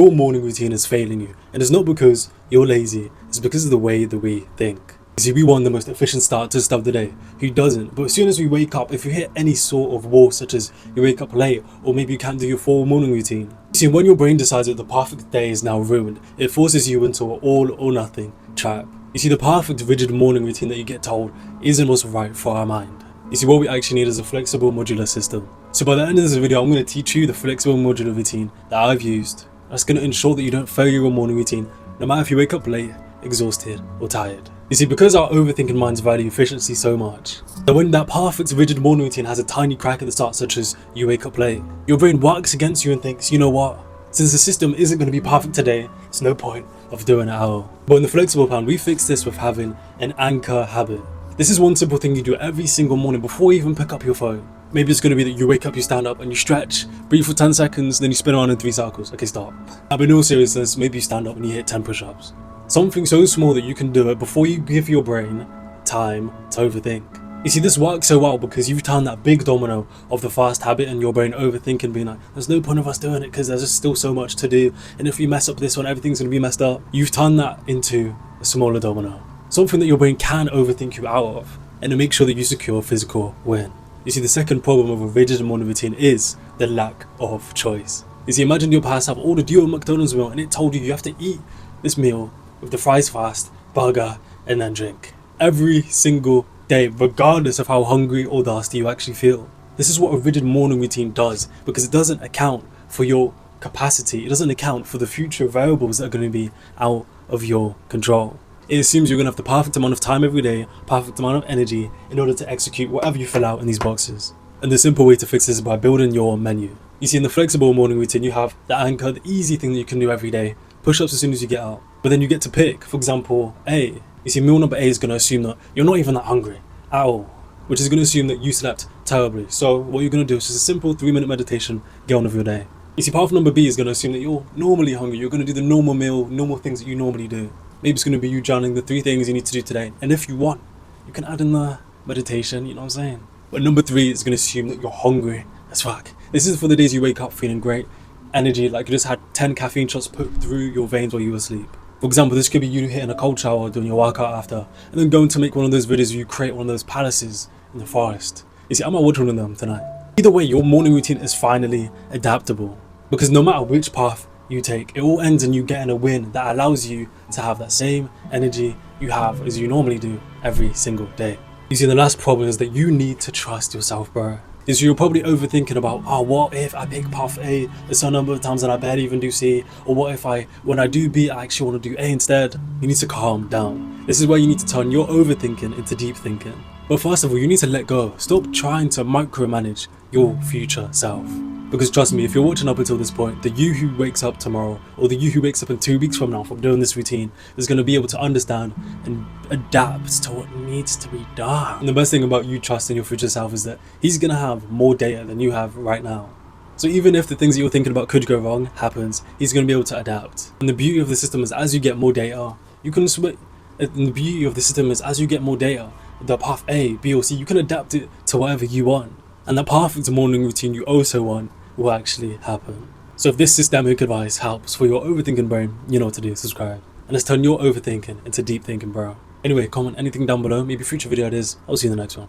Your morning routine is failing you, and it's not because you're lazy, it's because of the way that we think. You see, we want the most efficient start to start the day. Who doesn't? But as soon as we wake up, if you hit any sort of wall, such as you wake up late, or maybe you can't do your full morning routine. You see, when your brain decides that the perfect day is now ruined, it forces you into an all or nothing trap. You see, the perfect rigid morning routine that you get told isn't what's right for our mind. You see, what we actually need is a flexible modular system. So by the end of this video, I'm going to teach you the flexible modular routine that I've used. That's going to ensure that you don't fail your morning routine, no matter if you wake up late, exhausted, or tired. You see, because our overthinking minds value efficiency so much, that when that perfect rigid morning routine has a tiny crack at the start, such as you wake up late, your brain works against you and thinks, you know what, since the system isn't going to be perfect today, it's no point of doing it at all. But in the flexible plan, we fix this with having an anchor habit. This is one simple thing you do every single morning before you even pick up your phone. Maybe it's going to be that you wake up, you stand up and you stretch, breathe for 10 seconds, then you spin around in 3 circles. Okay, stop. But in all seriousness, maybe you stand up and you hit 10 push-ups. Something so small that you can do it before you give your brain time to overthink. You see, this works so well because you've turned that big domino of the fast habit in your brain overthinking, being like, there's no point of us doing it because there's just still so much to do. And if we mess up this one, everything's going to be messed up. You've turned that into a smaller domino. Something that your brain can overthink you out of, and to make sure that you secure a physical win. You see, the second problem of a rigid morning routine is the lack of choice. You see, imagine your past have ordered you a McDonald's meal and it told you have to eat this meal with the fries fast, burger, and then drink. Every single day, regardless of how hungry or thirsty you actually feel. This is what a rigid morning routine does, because it doesn't account for your capacity. It doesn't account for the future variables that are going to be out of your control. It assumes you're going to have the perfect amount of time every day, perfect amount of energy in order to execute whatever you fill out in these boxes. And the simple way to fix this is by building your menu. You see, in the flexible morning routine, you have the anchor, the easy thing that you can do every day, push-ups as soon as you get out. But then you get to pick, for example, A. You see, meal number A is going to assume that you're not even that hungry at all, which is going to assume that you slept terribly. So what you're going to do is just a simple 3-minute meditation, get on with your day. You see, path number B is going to assume that you're normally hungry, you're going to do the normal meal, normal things that you normally do. Maybe it's going to be you journaling the 3 things you need to do today. And if you want, you can add in the meditation, you know what I'm saying? But number 3 is going to assume that you're hungry as fuck. This is for the days you wake up feeling great, energy, like you just had 10 caffeine shots put through your veins while you were asleep. For example, this could be you hitting a cold shower, doing your workout after, and then going to make one of those videos where you create one of those palaces in the forest. You see, I'm not watching one of them tonight. Either way, your morning routine is finally adaptable. Because no matter which path you take, it all ends in you getting a win that allows you to have that same energy you have as you normally do every single day. You see, the last problem is that you need to trust yourself, bro. Is you're probably overthinking about, oh, what if I pick path A a certain number of times and I barely even do C? Or what if when I do B, I actually want to do A instead? You need to calm down. This is where you need to turn your overthinking into deep thinking. But first of all, you need to let go. Stop trying to micromanage your future self. Because trust me, if you're watching up until this point, the you who wakes up tomorrow, or the you who wakes up in 2 weeks from now from doing this routine, is going to be able to understand and adapt to what needs to be done. And the best thing about you trusting your future self is that he's going to have more data than you have right now. So even if the things that you're thinking about could go wrong happens, he's going to be able to adapt. And the beauty of the system is as you get more data, you can switch. And the beauty of the system is as you get more data, the path A, B, or C, you can adapt it to whatever you want. And the perfect morning routine you also want will actually happen. So if this systemic advice helps for your overthinking brain, you know what to do, subscribe. And let's turn your overthinking into deep thinking, bro. Anyway, comment anything down below, maybe future video ideas. I'll see you in the next one.